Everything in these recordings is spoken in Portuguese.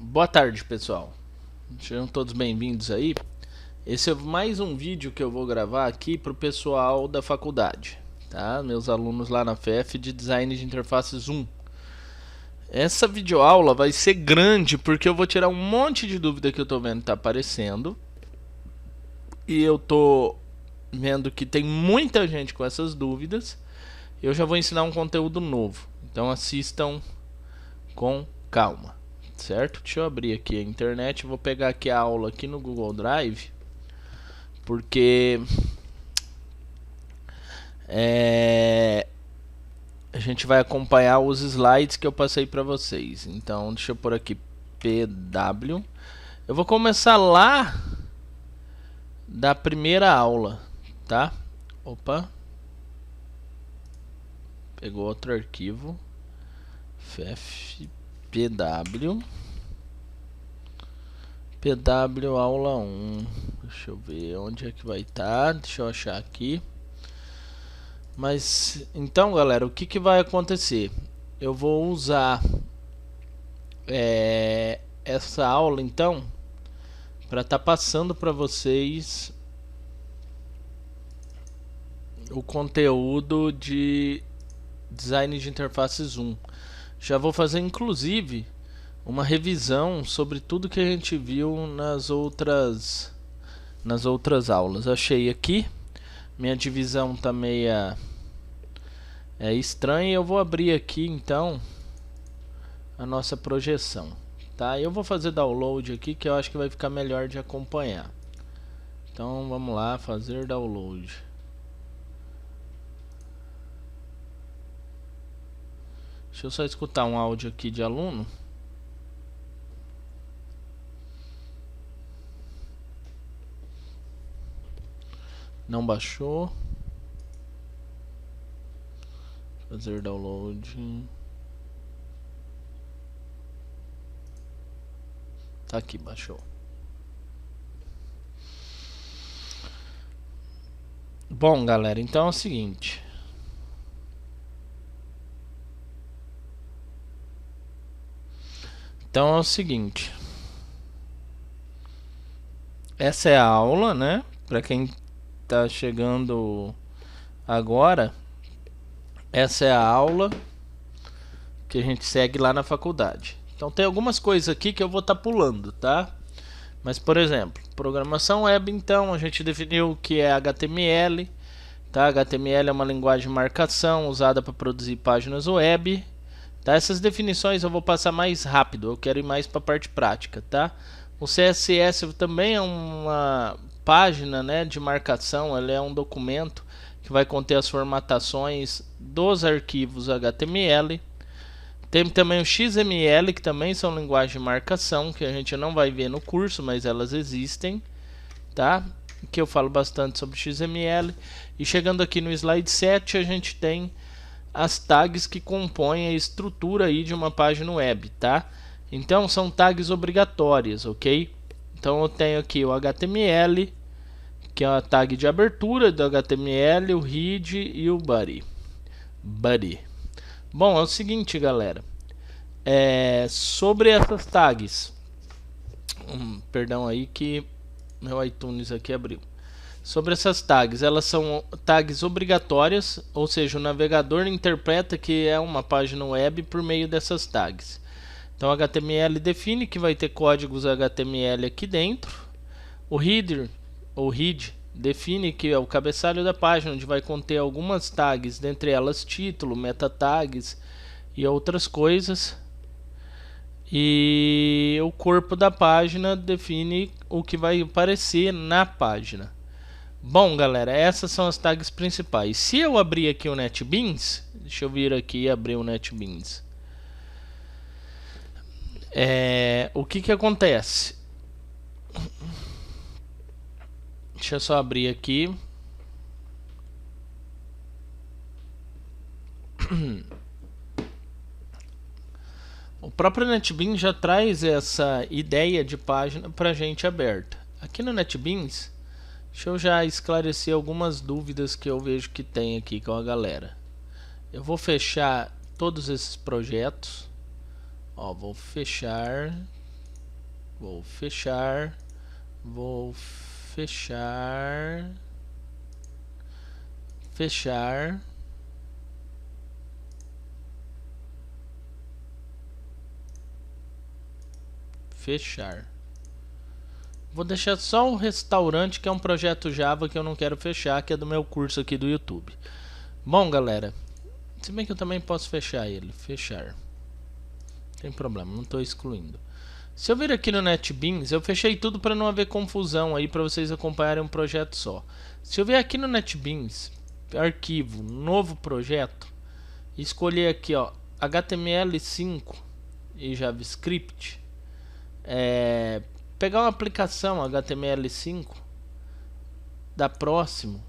Boa tarde, pessoal. Sejam todos bem-vindos aí. Esse é mais um vídeo que eu vou gravar aqui para o pessoal da faculdade, tá? Meus alunos lá na FEF de Design de Interfaces 1. Essa videoaula vai ser grande porque eu vou tirar um monte de dúvida que eu tô vendo que tá aparecendo. E eu tô vendo que tem muita gente com essas dúvidas. Eu já vou ensinar um conteúdo novo. Então assistam com calma. Certo? Deixa eu abrir aqui a internet. Vou pegar aqui a aula aqui no Google Drive, porque a gente vai acompanhar os slides que eu passei para vocês. Então deixa eu pôr aqui PW. Eu vou começar lá da primeira aula, tá? Opa, pegou outro arquivo. FFPW PW aula 1. Deixa eu ver onde é que vai estar. Deixa eu achar aqui. Mas então, galera, o que vai acontecer? Eu vou usar essa aula então para estar passando para vocês o conteúdo de Design de Interfaces 1. Já vou fazer inclusive uma revisão sobre tudo que a gente viu nas outras aulas. Achei aqui, minha divisão tá meia estranha. Eu vou abrir aqui então a nossa projeção, tá? Eu vou fazer download aqui que eu acho que vai ficar melhor de acompanhar. Então vamos lá, fazer download. Deixa eu só escutar um áudio aqui de aluno. Não baixou. Fazer download. Tá aqui, baixou. Bom, galera, então é o seguinte. Essa é a aula, né? Para quem tá chegando agora, essa é a aula que a gente segue lá na faculdade. Então tem algumas coisas aqui que eu vou estar pulando, tá? Mas, por exemplo, programação web, então a gente definiu o que é HTML, tá? HTML é uma linguagem de marcação usada para produzir páginas web, tá? Essas definições eu vou passar mais rápido, eu quero ir mais para a parte prática, tá? O CSS também é uma página, né, de marcação, ele é um documento que vai conter as formatações dos arquivos HTML. Tem também o XML, que também são linguagens de marcação, que a gente não vai ver no curso, mas elas existem, tá? Que eu falo bastante sobre XML. E chegando aqui no slide 7, a gente tem as tags que compõem a estrutura aí de uma página web, tá? Então são tags obrigatórias, ok? Então eu tenho aqui o HTML, que é a tag de abertura do HTML, o head e o body. Bom, é o seguinte, galera. Sobre essas tags. Perdão aí que meu iTunes aqui abriu. Sobre essas tags, elas são tags obrigatórias, ou seja, o navegador interpreta que é uma página web por meio dessas tags. Então, HTML define que vai ter códigos HTML aqui dentro. O header, ou head, define que é o cabeçalho da página, onde vai conter algumas tags, dentre elas título, meta tags e outras coisas. E o corpo da página define o que vai aparecer na página. Bom, galera, essas são as tags principais. Se eu abrir aqui o NetBeans, deixa eu vir aqui e abrir o NetBeans. O que acontece? Deixa eu só abrir aqui. O próprio NetBeans já traz essa ideia de página para gente aberta. Aqui no NetBeans, deixa eu já esclarecer algumas dúvidas que eu vejo que tem aqui com a galera. Eu vou fechar todos esses projetos. Ó, vou fechar. vou fechar, vou fechar, fechar, fechar. Vou deixar só o restaurante, que é um projeto Java que eu não quero fechar, que é do meu curso aqui do YouTube. Bom, galera, se bem que eu também posso fechar ele, fechar. Não tem problema, não estou excluindo. Se eu vir aqui no NetBeans, eu fechei tudo para não haver confusão aí, para vocês acompanharem um projeto só. Se eu vir aqui no NetBeans, arquivo, novo projeto, e escolher aqui, ó, HTML5 e JavaScript, pegar uma aplicação HTML5 da Próximo.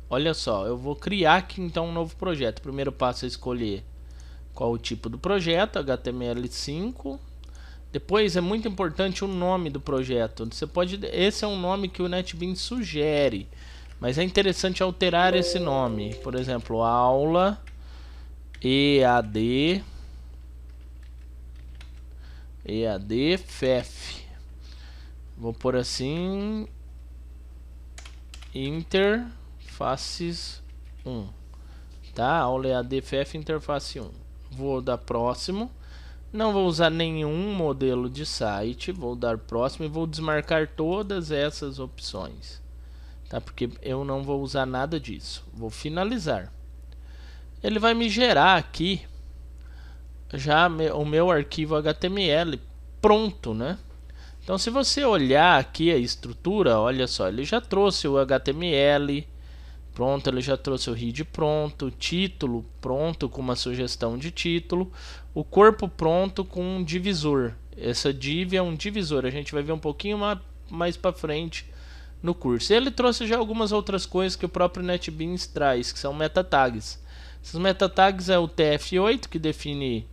Olha só, eu vou criar aqui então um novo projeto. O primeiro passo é escolher qual o tipo do projeto, HTML5. Depois é muito importante o nome do projeto. Você pode, esse é um nome que o NetBeans sugere, mas é interessante alterar esse nome. Por exemplo, aula EAD FEF. Vou pôr assim, interfaces 1, tá? Aula EAD FEF interface 1. Vou dar próximo. Não vou usar nenhum modelo de site, vou dar próximo e vou desmarcar todas essas opções, tá? Porque eu não vou usar nada disso. Vou finalizar. Ele vai me gerar aqui já o meu arquivo HTML pronto, né? Então, se você olhar aqui a estrutura, olha só, ele já trouxe o HTML pronto, ele já trouxe o head pronto, o título pronto com uma sugestão de título, o corpo pronto com um divisor. Essa div é um divisor, a gente vai ver um pouquinho mais para frente no curso. Ele trouxe já algumas outras coisas que o próprio NetBeans traz, que são meta tags. Esses meta tags é o TF8, que define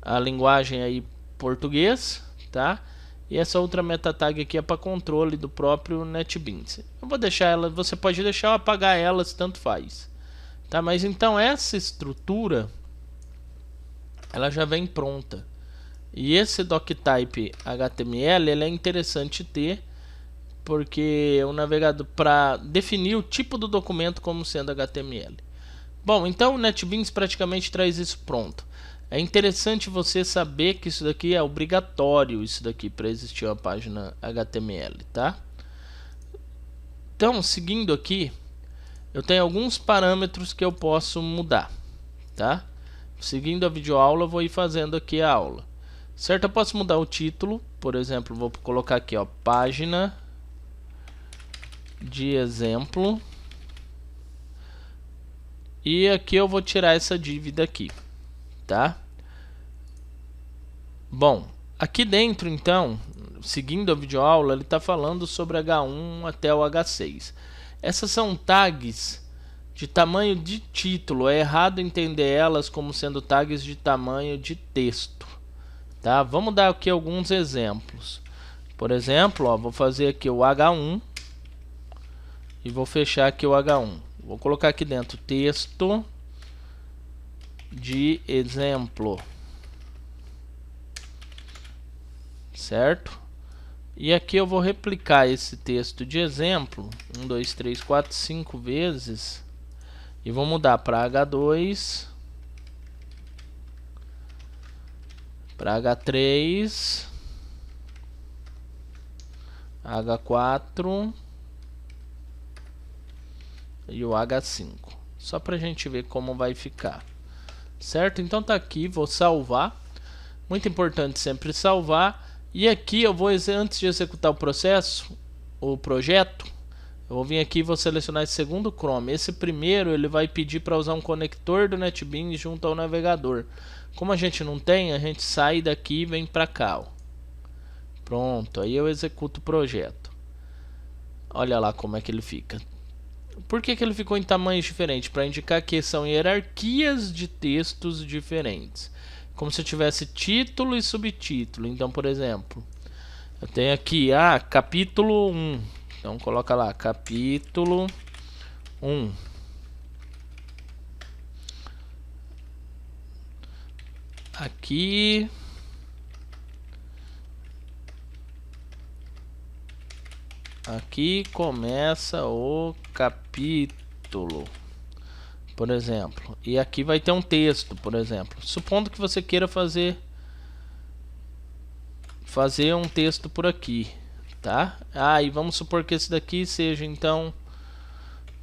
a linguagem aí português, tá? E essa outra meta tag aqui é para controle do próprio NetBeans. Eu vou deixar ela, você pode deixar ou apagar elas, tanto faz, tá? Mas então essa estrutura ela já vem pronta. E esse doctype HTML ele é interessante ter, porque o navegador para definir o tipo do documento como sendo HTML. Bom, então o NetBeans praticamente traz isso pronto. É interessante você saber que isso daqui é obrigatório, isso daqui, para existir uma página HTML, tá? Então, seguindo aqui, eu tenho alguns parâmetros que eu posso mudar, tá? Seguindo a videoaula, eu vou ir fazendo aqui a aula. Certo? Eu posso mudar o título, por exemplo, vou colocar aqui, ó, página de exemplo. E aqui eu vou tirar essa dívida aqui, tá? Bom, aqui dentro então, seguindo a videoaula, ele está falando sobre H1 até o H6. Essas são tags de tamanho de título. É errado entender elas como sendo tags de tamanho de texto, tá? Vamos dar aqui alguns exemplos. Por exemplo, ó, vou fazer aqui o H1 e vou fechar aqui o H1. Vou colocar aqui dentro texto de exemplo, certo? E aqui eu vou replicar esse texto de exemplo 1, 2, 3, 4, 5 vezes e vou mudar para H2, para H3, H4 e o H5, só para a gente ver como vai ficar, certo? Então tá aqui, vou salvar. Muito importante sempre salvar. E aqui eu vou, antes de executar o processo, o projeto, eu vou vir aqui e vou selecionar esse segundo Chrome. Esse primeiro ele vai pedir para usar um conector do NetBeans junto ao navegador. Como a gente não tem, a gente sai daqui e vem para cá, ó. Pronto, aí eu executo o projeto. Olha lá como é que ele fica. Por que ele ficou em tamanhos diferentes? Para indicar que são hierarquias de textos diferentes, como se eu tivesse título e subtítulo. Então, por exemplo, eu tenho aqui capítulo 1. Então coloca lá capítulo 1. Aqui aqui começa o capítulo, por exemplo, e aqui vai ter um texto, por exemplo. Supondo que você queira fazer um texto por aqui, tá? E vamos supor que esse daqui seja então,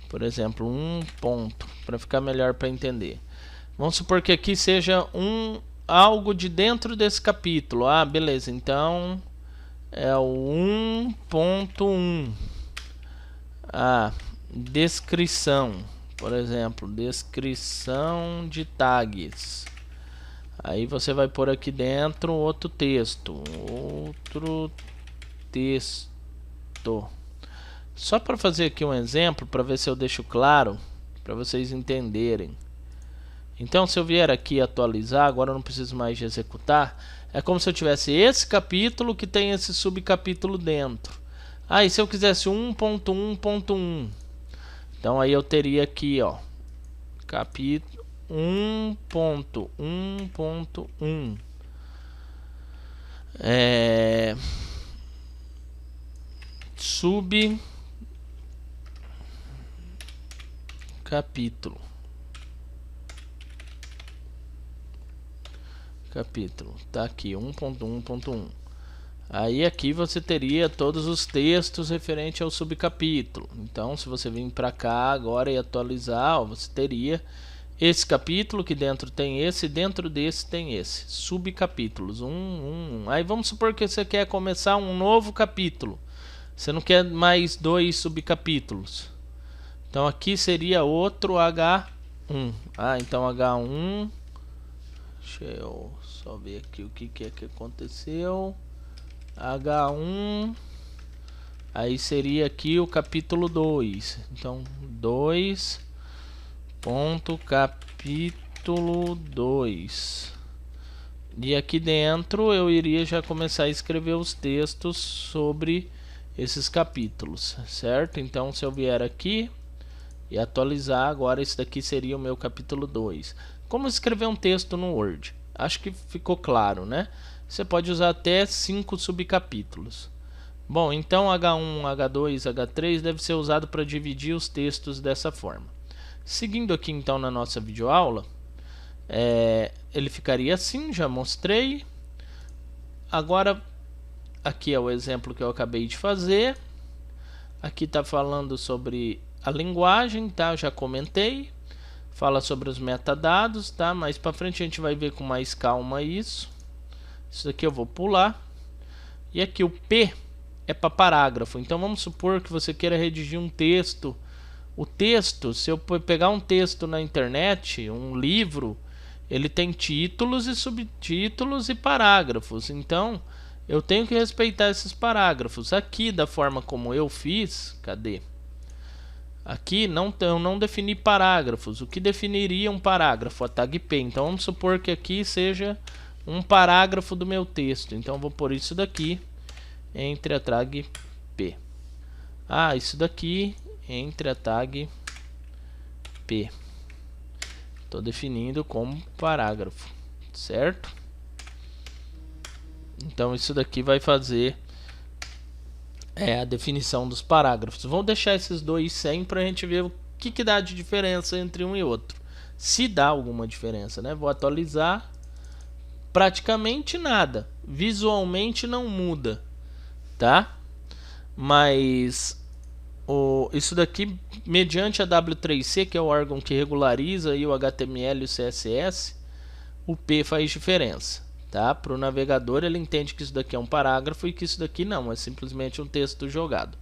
por exemplo, um ponto, para ficar melhor para entender. Vamos supor que aqui seja algo de dentro desse capítulo. Beleza, então é o 1.1. Descrição, por exemplo, descrição de tags. Aí você vai pôr aqui dentro outro texto. Só para fazer aqui um exemplo, para ver se eu deixo claro, para vocês entenderem. Então, se eu vier aqui atualizar, agora eu não preciso mais de executar. É como se eu tivesse esse capítulo que tem esse subcapítulo dentro. E se eu quisesse 1.1.1, então aí eu teria aqui, ó, capítulo 1.1.1. Subcapítulo. Capítulo, tá aqui 1.1.1. Aí aqui você teria todos os textos referentes ao subcapítulo. Então, se você vir para cá agora e atualizar, você teria esse capítulo que dentro tem esse, dentro desse tem esse. Subcapítulos, Aí vamos supor que você quer começar um novo capítulo. Você não quer mais 2 subcapítulos. Então aqui seria outro H1. Então H1. Deixa eu só ver aqui o que é que aconteceu. H1. Aí seria aqui o capítulo 2. Então 2. Capítulo 2. E aqui dentro eu iria já começar a escrever os textos sobre esses capítulos, certo? Então se eu vier aqui e atualizar, agora esse daqui seria o meu capítulo 2. Como escrever um texto no Word? Acho que ficou claro, né? Você pode usar até 5 subcapítulos. Bom, então H1, H2, H3 deve ser usado para dividir os textos dessa forma. Seguindo aqui então na nossa videoaula, ele ficaria assim, já mostrei. Agora, aqui é o exemplo que eu acabei de fazer. Aqui está falando sobre a linguagem, tá? Eu já comentei. Fala sobre os metadados, tá? Mais para frente a gente vai ver com mais calma isso. Isso daqui eu vou pular. E aqui o P é para parágrafo. Então vamos supor que você queira redigir um texto. O texto, se eu pegar um texto na internet, um livro, ele tem títulos e subtítulos e parágrafos. Então eu tenho que respeitar esses parágrafos. Aqui, da forma como eu fiz, cadê? Aqui eu não defini parágrafos. O que definiria um parágrafo? A tag P. Então vamos supor que aqui seja um parágrafo do meu texto. Então eu vou pôr isso daqui entre a tag P. Isso daqui entre a tag P. Estou definindo como parágrafo, certo? Então isso daqui vai fazer a definição dos parágrafos. Vou deixar esses dois sem para a gente ver o que dá de diferença entre um e outro. Se dá alguma diferença, né? Vou atualizar. Praticamente nada. Visualmente não muda, tá? Mas isso daqui, mediante a W3C, que é o órgão que regulariza aí o HTML e o CSS, o P faz diferença. Tá? Para o navegador, ele entende que isso daqui é um parágrafo e que isso daqui não, é simplesmente um texto jogado.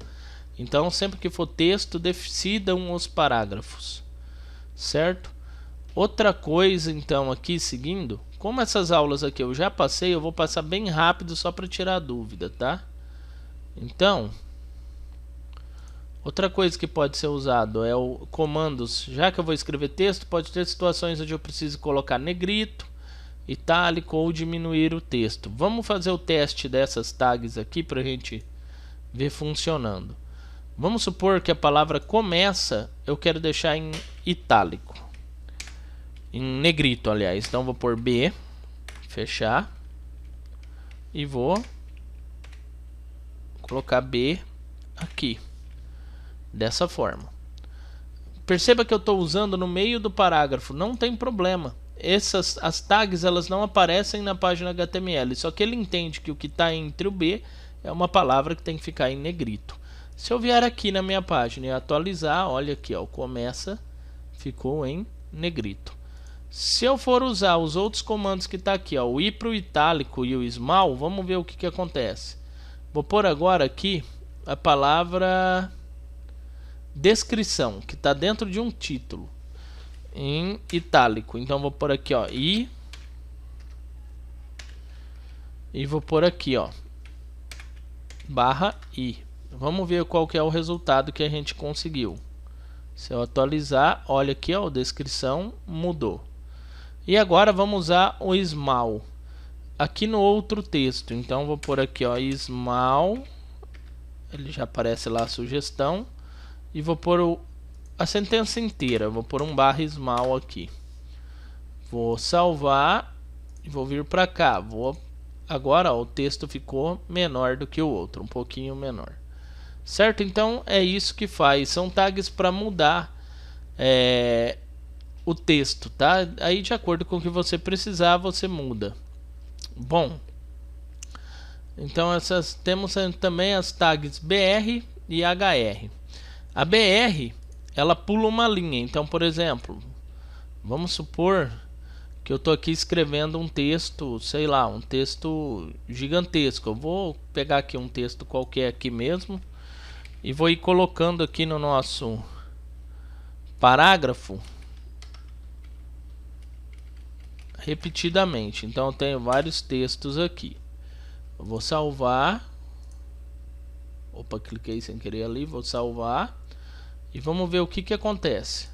Então, sempre que for texto, decidam os parágrafos, certo? Outra coisa, então, aqui seguindo, como essas aulas aqui eu já passei, eu vou passar bem rápido só para tirar a dúvida, tá? Então, outra coisa que pode ser usado é o comandos. Já que eu vou escrever texto, pode ter situações onde eu preciso colocar negrito, itálico ou diminuir o texto. Vamos fazer o teste dessas tags aqui para a gente ver funcionando. Vamos supor que a palavra começa, eu quero deixar em itálico, em negrito, aliás. Então vou pôr B, fechar, e vou colocar B aqui, dessa forma. Perceba que eu estou usando no meio do parágrafo, não tem problema. As tags elas não aparecem na página HTML, só que ele entende que o que está entre o B é uma palavra que tem que ficar em negrito. Se eu vier aqui na minha página e atualizar, olha aqui, ó, começa, ficou em negrito. Se eu for usar os outros comandos que está aqui, ó, o ir para o itálico e o small, vamos ver o que acontece. Vou pôr agora aqui a palavra descrição, que está dentro de um título, em itálico. Então vou pôr aqui, ó, e vou pôr aqui, ó, barra i. Vamos ver qual que é o resultado que a gente conseguiu. Se eu atualizar, olha aqui, ó, a descrição mudou. E agora vamos usar o small aqui no outro texto. Então vou pôr aqui, ó, small, ele já aparece lá a sugestão, e vou pôr a sentença inteira, vou pôr um barra small aqui. Vou salvar e vou vir para cá. Agora, ó, o texto ficou menor do que o outro, um pouquinho menor. Certo? Então é isso que faz. São tags para mudar o texto, tá? Aí de acordo com o que você precisar, você muda. Bom, então temos também as tags BR e HR. A BR, ela pula uma linha. Então, por exemplo, vamos supor que eu estou aqui escrevendo um texto, sei lá, um texto gigantesco. Eu vou pegar aqui um texto qualquer aqui mesmo e vou ir colocando aqui no nosso parágrafo repetidamente. Então eu tenho vários textos aqui. Eu vou salvar. Opa, cliquei sem querer ali, vou salvar. E vamos ver o que acontece.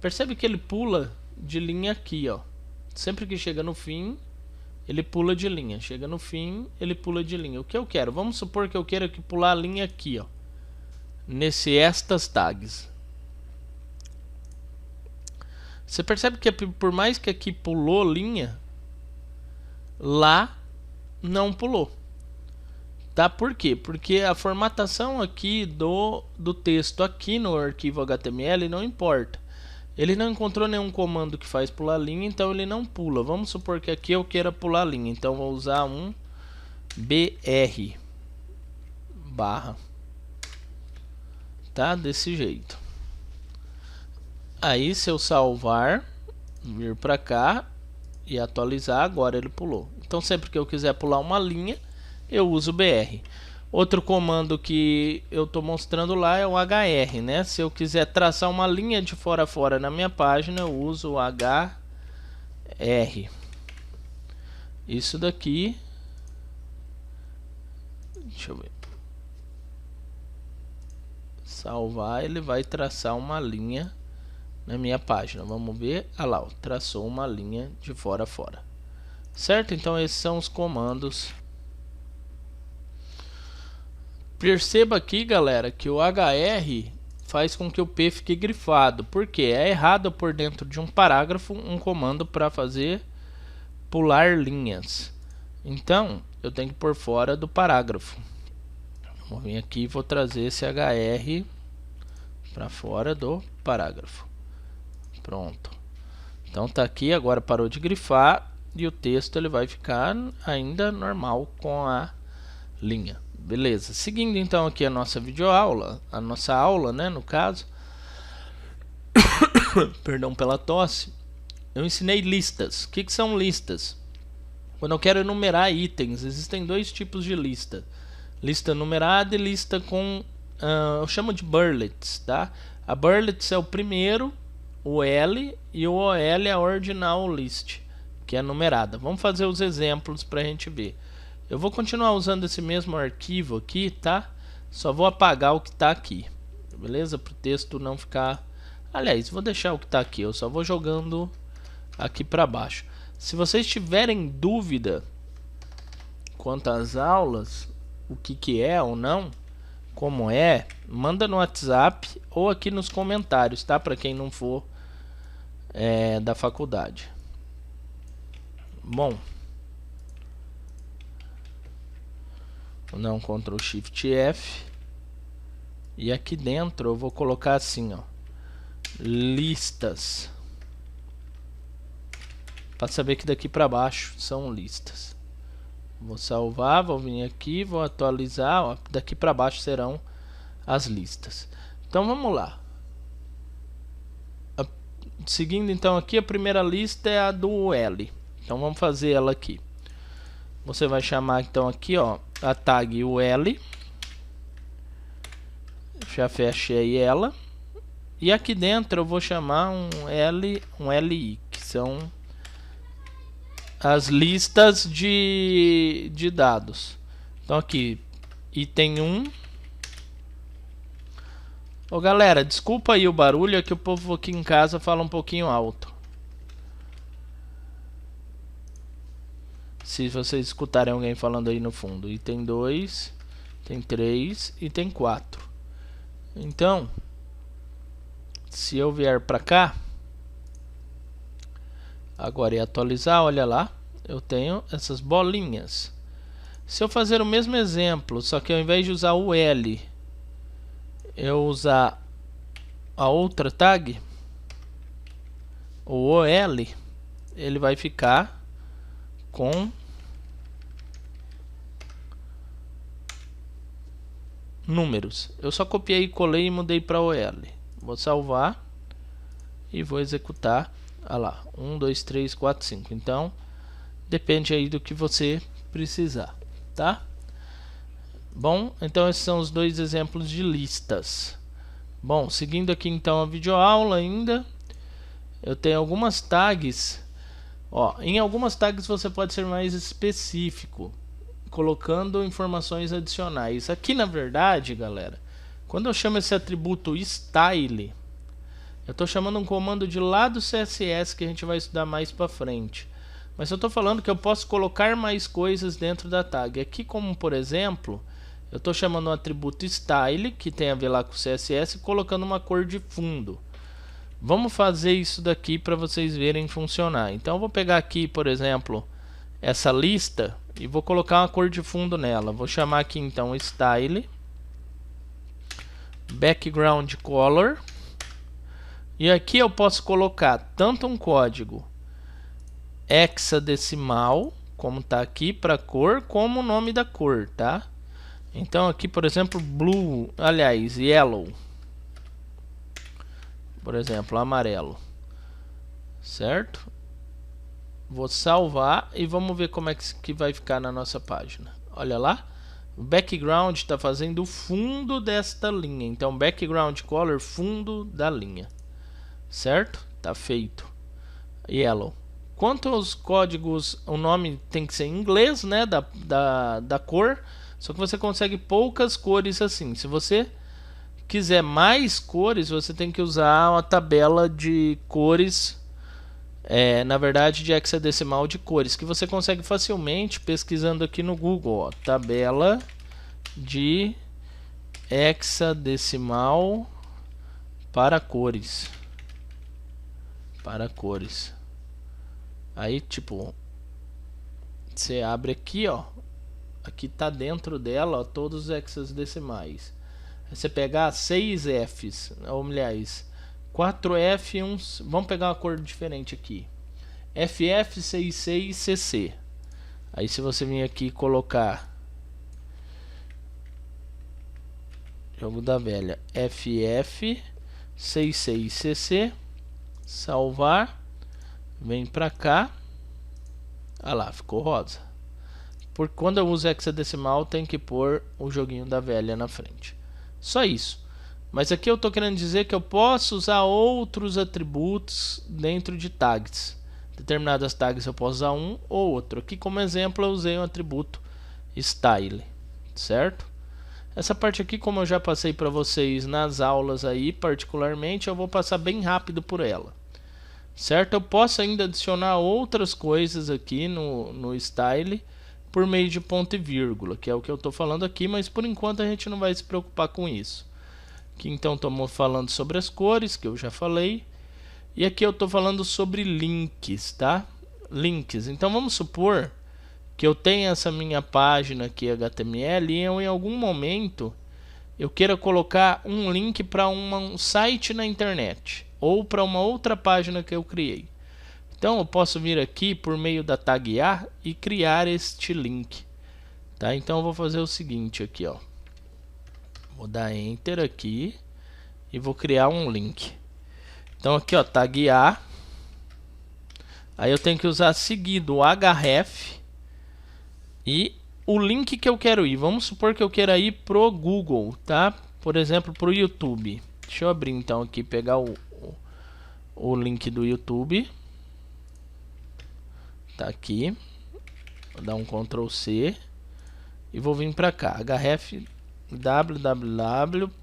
Percebe que ele pula de linha aqui, ó. Sempre que chega no fim, ele pula de linha. Chega no fim, ele pula de linha. O que eu quero? Vamos supor que eu queira que pular a linha aqui, ó, nesse estas tags. Você percebe que por mais que aqui pulou linha, lá não pulou. Tá? Por quê? Porque a formatação aqui do texto aqui no arquivo HTML não importa. Ele não encontrou nenhum comando que faz pular linha, então ele não pula. Vamos supor que aqui eu queira pular linha, então vou usar um BR barra, tá? Desse jeito. Aí se eu salvar, vir para cá e atualizar, agora ele pulou. Então sempre que eu quiser pular uma linha, eu uso o BR. Outro comando que eu estou mostrando lá é o HR, né? Se eu quiser traçar uma linha de fora a fora na minha página, eu uso o HR. Isso daqui, deixa eu ver, salvar, ele vai traçar uma linha na minha página. Vamos ver, ah lá, traçou uma linha de fora a fora. Certo? Então esses são os comandos. Perceba aqui, galera, que o HR faz com que o P fique grifado. Porque é errado por dentro de um parágrafo um comando para fazer pular linhas. Então, eu tenho que pôr fora do parágrafo. Vou vir aqui e vou trazer esse HR para fora do parágrafo. Pronto. Então tá aqui, agora parou de grifar e o texto ele vai ficar ainda normal com a linha. Beleza. Seguindo então aqui a nossa videoaula, a nossa aula, né, no caso. Perdão pela tosse. Eu ensinei listas. O que são listas? Quando eu quero enumerar itens, existem dois tipos de lista. Lista numerada e lista com... eu chamo de burlets, tá? A burlets é o primeiro, o L, e o OL é a ordinal list, que é numerada. Vamos fazer os exemplos para a gente ver. Eu vou continuar usando esse mesmo arquivo aqui, tá? Só vou apagar o que está aqui, beleza? Para o texto não ficar... Aliás, vou deixar o que está aqui, eu só vou jogando aqui para baixo. Se vocês tiverem dúvida quanto às aulas, o que é ou não, como é, manda no WhatsApp ou aqui nos comentários, tá? Para quem não for da faculdade. Bom, vou dar um Ctrl Shift F. E aqui dentro eu vou colocar assim, ó, listas, para saber que daqui para baixo são listas. Vou salvar, vou vir aqui, vou atualizar, ó, daqui para baixo serão as listas. Então vamos lá. Seguindo então aqui, a primeira lista é a do L. Então vamos fazer ela aqui. Você vai chamar então aqui, ó, a tag UL. Já fechei ela. E aqui dentro eu vou chamar um LI, que são as listas de dados. Então aqui, item 1. Ô galera, desculpa aí o barulho, é que o povo aqui em casa fala um pouquinho alto. Se vocês escutarem alguém falando aí no fundo. Item 2, item 3, item 4. Então, se eu vier para cá, agora é atualizar, olha lá, eu tenho essas bolinhas. Se eu fazer o mesmo exemplo, só que ao invés de usar o L, eu usar a outra tag, o OL, ele vai ficar com números. Eu só copiei, colei e mudei para OL. Vou salvar e vou executar. Olha lá, 1, 2, 3, 4, 5. Então, depende aí do que você precisar, tá? Bom, então esses são os dois exemplos de listas. Bom, seguindo aqui então a videoaula ainda, eu tenho algumas tags. Ó, em algumas tags você pode ser mais específico, colocando informações adicionais. Aqui na verdade, galera, quando eu chamo esse atributo style, eu estou chamando um comando de lá do CSS que a gente vai estudar mais para frente. Mas eu estou falando que eu posso colocar mais coisas dentro da tag. Aqui, como por exemplo, eu estou chamando um atributo style, que tem a ver lá com o CSS, colocando uma cor de fundo. Vamos fazer isso daqui para vocês verem funcionar. Então eu vou pegar aqui, por exemplo, essa lista e vou colocar uma cor de fundo nela. Vou chamar aqui então style background color. E aqui eu posso colocar tanto um código hexadecimal, como está aqui para cor, como o nome da cor, tá? Então aqui, por exemplo, blue, aliás, yellow. Por exemplo, amarelo. Certo? Vou salvar e vamos ver como é que vai ficar na nossa página. Olha lá. O background está fazendo o fundo desta linha. Então, background color, fundo da linha. Certo? Tá feito. Yellow. Quanto aos códigos, o nome tem que ser em inglês, né? Da cor. Só que você consegue poucas cores assim. Se você quiser mais cores, você tem que usar uma tabela de cores, na verdade de hexadecimal de cores, que você consegue facilmente pesquisando aqui no Google, ó, tabela de hexadecimal para cores. Aí tipo, você abre aqui, ó, aqui tá dentro dela, ó, todos os hexadecimais. Você pegar 6 Fs, ou aliás, 4 F e uns. Vamos pegar uma cor diferente aqui. FF66CC. Aí se você vir aqui colocar jogo da velha FF66CC, salvar, vem pra cá. Ah lá, ficou rosa. Porque quando eu uso hexadecimal tem que pôr o joguinho da velha na frente. Só isso. Mas aqui eu estou querendo dizer que eu posso usar outros atributos dentro de tags. Determinadas tags eu posso usar um ou outro. Aqui como exemplo eu usei um atributo style, certo? Essa parte aqui, como eu já passei para vocês nas aulas aí, particularmente, eu vou passar bem rápido por ela, certo? Eu posso ainda adicionar outras coisas aqui no style por meio de ponto e vírgula, que é o que eu estou falando aqui, mas por enquanto a gente não vai se preocupar com isso. Aqui então estamos falando sobre as cores, que eu já falei, e aqui eu estou falando sobre links, tá? Links. Então vamos supor que eu tenho essa minha página aqui HTML e eu em algum momento eu queira colocar um link para um site na internet ou para uma outra página que eu criei. Então eu posso vir aqui por meio da tag A e criar este link, tá? Então eu vou fazer o seguinte aqui, ó. Vou dar Enter aqui e vou criar um link. Então aqui, ó, tag A. Aí eu tenho que usar seguido o href e o link que eu quero ir. Vamos supor que eu queira ir pro Google, tá? Por exemplo, pro YouTube. Deixa eu abrir então aqui, pegar o link do YouTube. Tá aqui. Vou dar um Ctrl C e vou vir para cá. href www.youtube.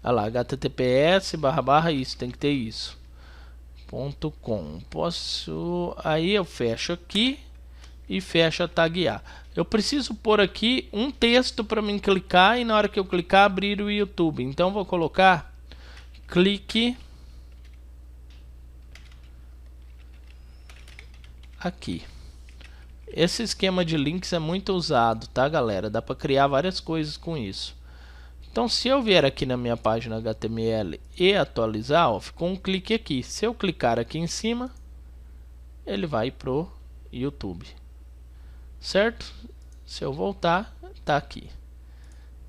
Olha lá, https // isso, tem que ter isso. .com. Posso. Aí eu fecho aqui e fecho a tag A. Eu preciso pôr aqui um texto para mim clicar e na hora que eu clicar abrir o YouTube. Então vou colocar clique aqui. Esse esquema de links é muito usado, tá, galera? Dá para criar várias coisas com isso. Então, se eu vier aqui na minha página HTML e atualizar, ó, ficou um clique aqui. Se eu clicar aqui em cima, ele vai pro YouTube, certo? Se eu voltar, tá aqui.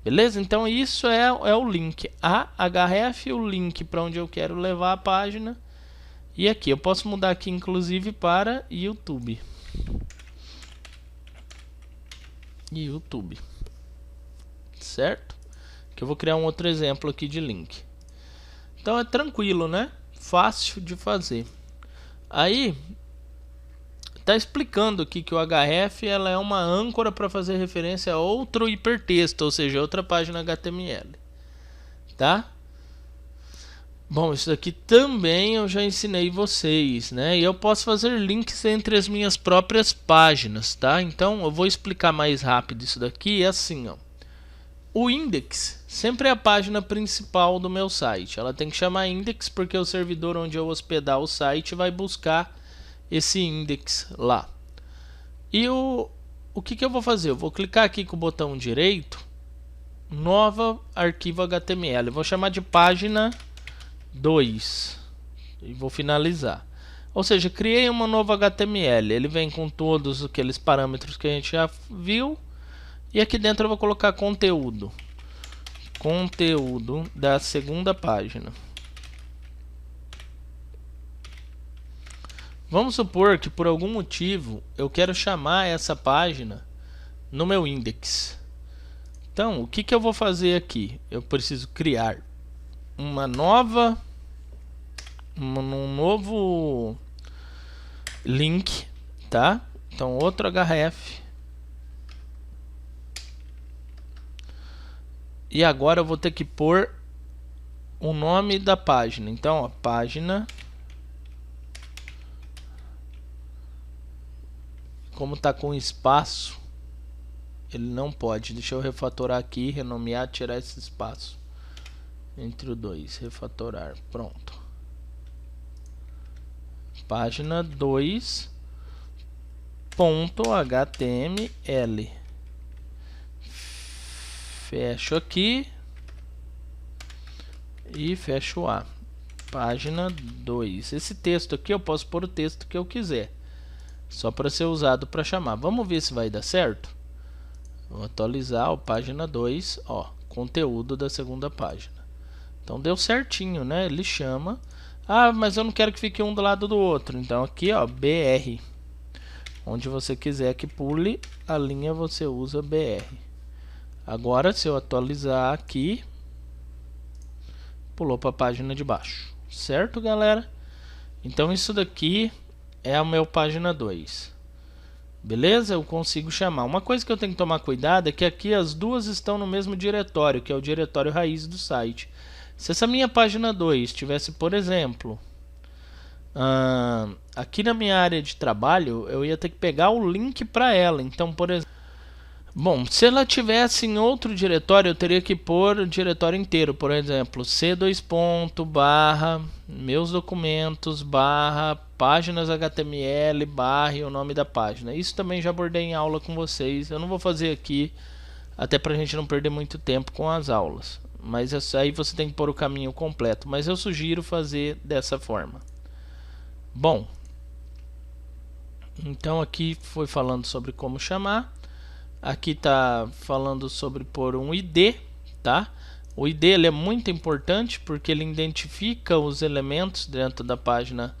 Beleza? Então, isso é o link. A href, o link para onde eu quero levar a página. E aqui, eu posso mudar aqui, inclusive, para YouTube. YouTube. Certo? Que eu vou criar um outro exemplo aqui de link. Então é tranquilo, né? Fácil de fazer. Aí tá explicando aqui que o href ela é uma âncora para fazer referência a outro hipertexto, ou seja, outra página HTML, tá? Bom, isso aqui também eu já ensinei vocês, né? E eu posso fazer links entre as minhas próprias páginas, tá? Então eu vou explicar mais rápido isso daqui. É assim, ó. O index sempre é a página principal do meu site. Ela tem que chamar index porque o servidor onde eu hospedar o site vai buscar esse index lá. E o que eu vou fazer? Eu vou clicar aqui com o botão direito, nova arquivo HTML. Eu vou chamar de página 2 e vou finalizar. Ou seja, criei uma nova HTML. Ele vem com todos aqueles parâmetros que a gente já viu. E aqui dentro eu vou colocar conteúdo da segunda página. Vamos supor que por algum motivo eu quero chamar essa página no meu index. Então, o que eu vou fazer aqui? Eu preciso criar um novo link, tá? Então, outro href. E agora eu vou ter que pôr o nome da página. Então, ó, página. Como tá com espaço, ele não pode. Deixa eu refatorar aqui, renomear, tirar esse espaço entre o 2, refatorar. Pronto. Página 2.html. Fecho aqui e fecho A. Página 2. Esse texto aqui eu posso pôr o texto que eu quiser, só para ser usado para chamar. Vamos ver se vai dar certo. Vou atualizar, ó, página 2, ó, conteúdo da segunda página. Então deu certinho, né? Ele chama. Ah, mas eu não quero que fique um do lado do outro. Então aqui, ó, BR. Onde você quiser que pule a linha, você usa BR. Agora, se eu atualizar aqui, pulou para a página de baixo. Certo, galera? Então isso daqui é a minha página 2. Beleza? Eu consigo chamar. Uma coisa que eu tenho que tomar cuidado é que aqui as duas estão no mesmo diretório, que é o diretório raiz do site. Se essa minha página 2 tivesse, por exemplo, aqui na minha área de trabalho, eu ia ter que pegar o link para ela. Então, por exemplo, bom, se ela tivesse em outro diretório, eu teria que pôr o diretório inteiro. Por exemplo, meus documentos, páginas HTML, e o nome da página. Isso também já abordei em aula com vocês. Eu não vou fazer aqui até para a gente não perder muito tempo com as aulas. Mas aí você tem que pôr o caminho completo, mas eu sugiro fazer dessa forma. Bom, então aqui foi falando sobre como chamar. Aqui está falando sobre pôr um ID, tá? O ID ele é muito importante porque ele identifica os elementos dentro da página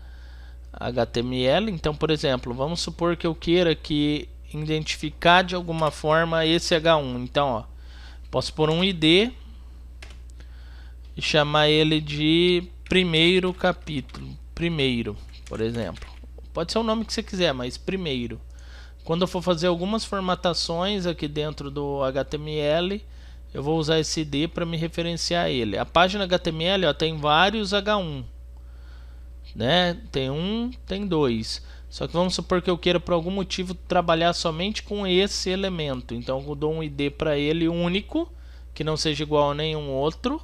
HTML. Então, por exemplo, vamos supor que eu queira que identificar de alguma forma esse H1. Então, ó, posso pôr um ID e chamar ele de primeiro capítulo, primeiro, por exemplo. Pode ser o nome que você quiser, mas primeiro. Quando eu for fazer algumas formatações aqui dentro do HTML, eu vou usar esse ID para me referenciar a ele. A página HTML ó, tem vários H1, né? Tem um, tem dois. Só que vamos supor que eu queira por algum motivo trabalhar somente com esse elemento. Então eu dou um ID para ele único, que não seja igual a nenhum outro.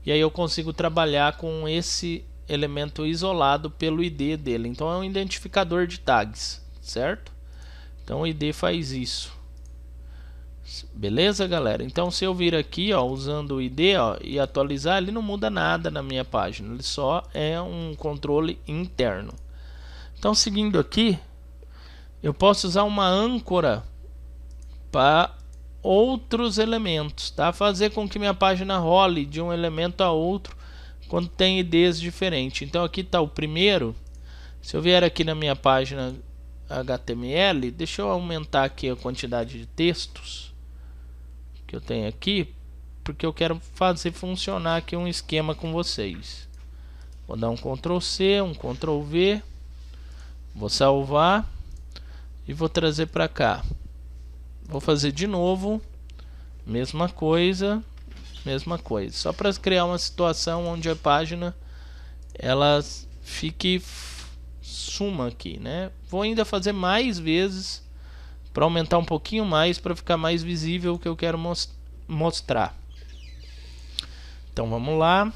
E aí eu consigo trabalhar com esse elemento isolado pelo ID dele. Então é um identificador de tags, certo? Então o ID faz isso. Beleza, galera? Então se eu vir aqui, ó, usando o ID, ó, e atualizar, ele não muda nada na minha página. Ele só é um controle interno. Então seguindo aqui, eu posso usar uma âncora para outros elementos, tá? Fazer com que minha página role de um elemento a outro quando tem IDs diferentes. Então aqui está o primeiro. Se eu vier aqui na minha página HTML, deixa eu aumentar aqui a quantidade de textos que eu tenho aqui, porque eu quero fazer funcionar aqui um esquema com vocês. Vou dar um Ctrl C, um Ctrl V, vou salvar e vou trazer para cá. Vou fazer de novo, mesma coisa, só para criar uma situação onde a página ela fique suma aqui, né? Vou ainda fazer mais vezes para aumentar um pouquinho mais, para ficar mais visível o que eu quero mostrar. Então vamos lá,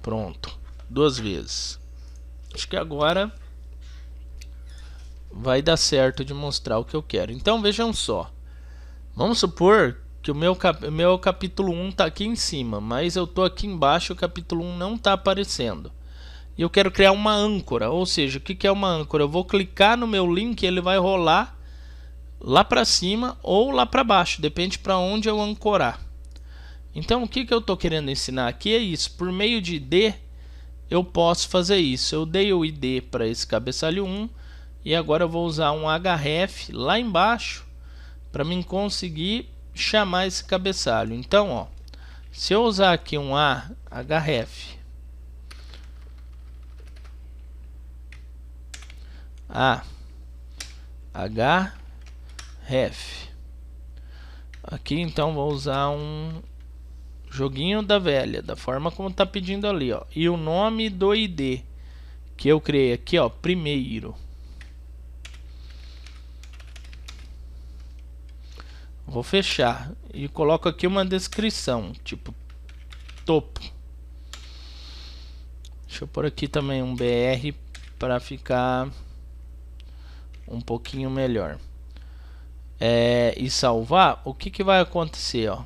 pronto, 2 vezes. Acho que agora vai dar certo de mostrar o que eu quero. Então vejam só, vamos supor que o meu capítulo 1 está aqui em cima, mas eu estou aqui embaixo, o capítulo 1 não está aparecendo. E eu quero criar uma âncora, ou seja, o que é uma âncora? Eu vou clicar no meu link e ele vai rolar lá para cima ou lá para baixo, depende para onde eu ancorar. Então o que eu estou querendo ensinar aqui é isso, por meio de ID eu posso fazer isso. Eu dei o ID para esse cabeçalho 1 e agora eu vou usar um href lá embaixo para mim conseguir chamar esse cabeçalho. Então, ó, se eu usar aqui um href href aqui, então vou usar um joguinho da velha, da forma como está pedindo ali, ó, e o nome do ID que eu criei aqui, ó, primeiro. Vou fechar e coloco aqui uma descrição, tipo topo. Deixa eu pôr aqui também um BR para ficar um pouquinho melhor. E salvar, o que vai acontecer, ó?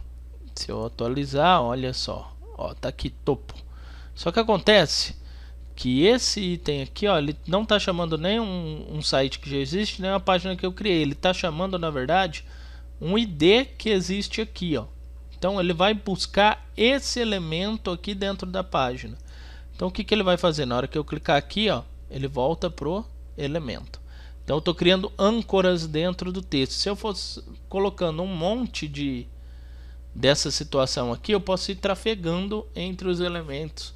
Se eu atualizar, olha só, ó, tá aqui topo. Só que acontece que esse item aqui, ó, ele não tá chamando nem um site que já existe, nem uma página que eu criei. Ele tá chamando, na verdade, um ID que existe aqui, ó. Então ele vai buscar esse elemento aqui dentro da página. Então o que ele vai fazer? Na hora que eu clicar aqui, ó, ele volta pro elemento. Então eu estou criando âncoras dentro do texto. Se eu fosse colocando um monte dessa situação aqui, eu posso ir trafegando entre os elementos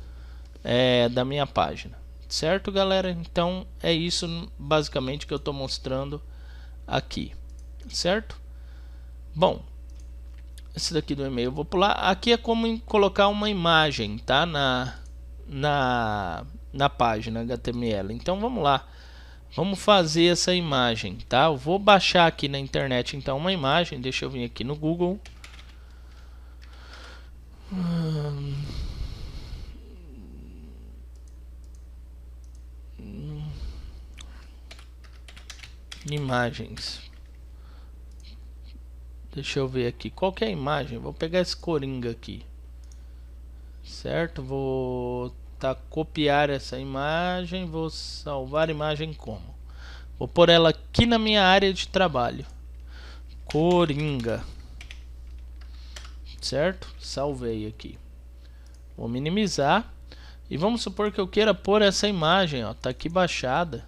da minha página. Certo, galera? Então é isso basicamente que eu estou mostrando aqui. Certo? Bom, esse daqui do e-mail eu vou pular. Aqui é como colocar uma imagem, tá? Na página HTML. Então vamos lá. Vamos fazer essa imagem, tá? Eu vou baixar aqui na internet então uma imagem. Deixa eu vir aqui no Google. Imagens. Deixa eu ver aqui, qual que é a imagem? Vou pegar esse Coringa aqui, certo? Vou copiar essa imagem, vou salvar a imagem como? Vou pôr ela aqui na minha área de trabalho, Coringa, certo? Salvei aqui. Vou minimizar e vamos supor que eu queira pôr essa imagem, ó, tá aqui baixada,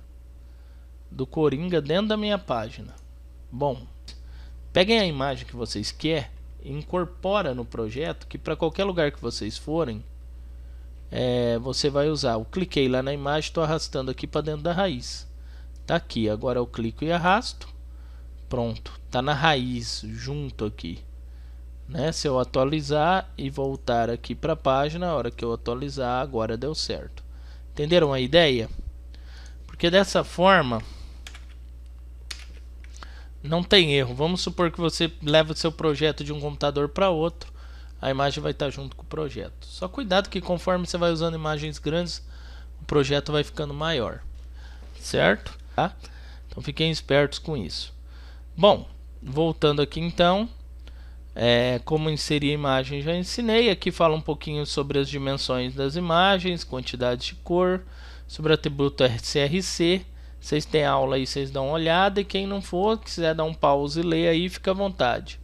do Coringa dentro da minha página. Bom, peguem a imagem que vocês querem e incorpora no projeto, que para qualquer lugar que vocês forem, você vai usar. Eu cliquei lá na imagem, estou arrastando aqui para dentro da raiz. Tá aqui, agora eu clico e arrasto. Pronto, tá na raiz, junto aqui. Né? Se eu atualizar e voltar aqui para a página, a hora que eu atualizar, agora deu certo. Entenderam a ideia? Porque dessa forma não tem erro. Vamos supor que você leva o seu projeto de um computador para outro, a imagem vai estar junto com o projeto. Só cuidado que conforme você vai usando imagens grandes, o projeto vai ficando maior, certo? Tá? Então fiquem espertos com isso. Bom, voltando aqui então, como inserir a imagem já ensinei. Aqui fala um pouquinho sobre as dimensões das imagens, quantidade de cor, sobre o atributo SRC. Vocês têm aula aí, vocês dão uma olhada, e quem não for, quiser dar um pause e ler aí, fica à vontade.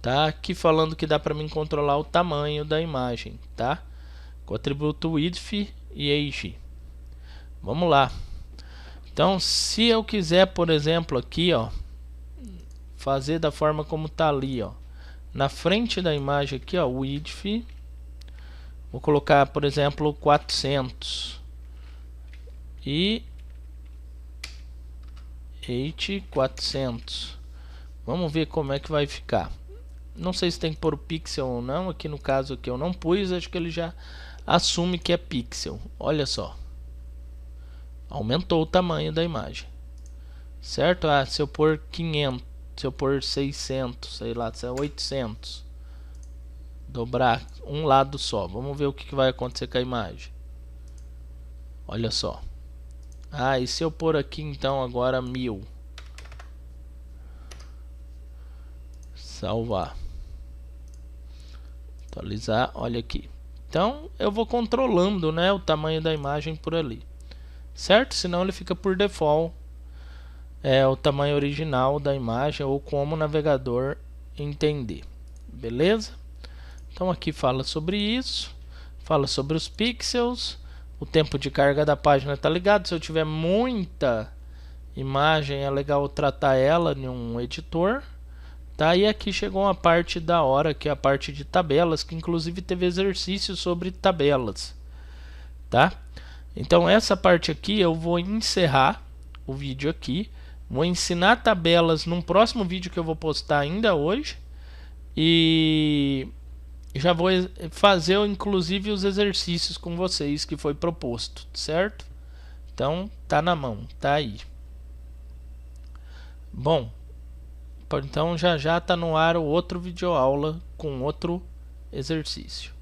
Tá? Aqui falando que dá para mim controlar o tamanho da imagem, tá? Com o atributo width e age. Vamos lá. Então, se eu quiser, por exemplo, aqui, ó, fazer da forma como tá ali, ó, na frente da imagem aqui, ó, width, vou colocar, por exemplo, 400 e height 400. Vamos ver como é que vai ficar. Não sei se tem que pôr o pixel ou não. Aqui no caso aqui eu não pus, acho que ele já assume que é pixel. Olha só, aumentou o tamanho da imagem, certo? Se eu pôr 500, se eu pôr 600, sei lá, se é 800, dobrar um lado só, vamos ver o que vai acontecer com a imagem. Olha só. E se eu pôr aqui então agora 1000, salvar, atualizar, olha aqui. Então eu vou controlando, né, o tamanho da imagem por ali, certo? Senão ele fica por default o tamanho original da imagem, ou como o navegador entender. Beleza? Então aqui fala sobre isso, fala sobre os pixels, o tempo de carga da página tá ligado. Se eu tiver muita imagem, é legal tratar ela em um editor, tá? E aqui chegou uma parte da hora, que é a parte de tabelas, que inclusive teve exercício sobre tabelas, tá? Então essa parte aqui eu vou encerrar o vídeo aqui. Vou ensinar tabelas num próximo vídeo que eu vou postar ainda hoje. E já vou fazer inclusive os exercícios com vocês que foi proposto, certo? Então tá na mão, tá aí. Bom, então já tá no ar o outro videoaula com outro exercício.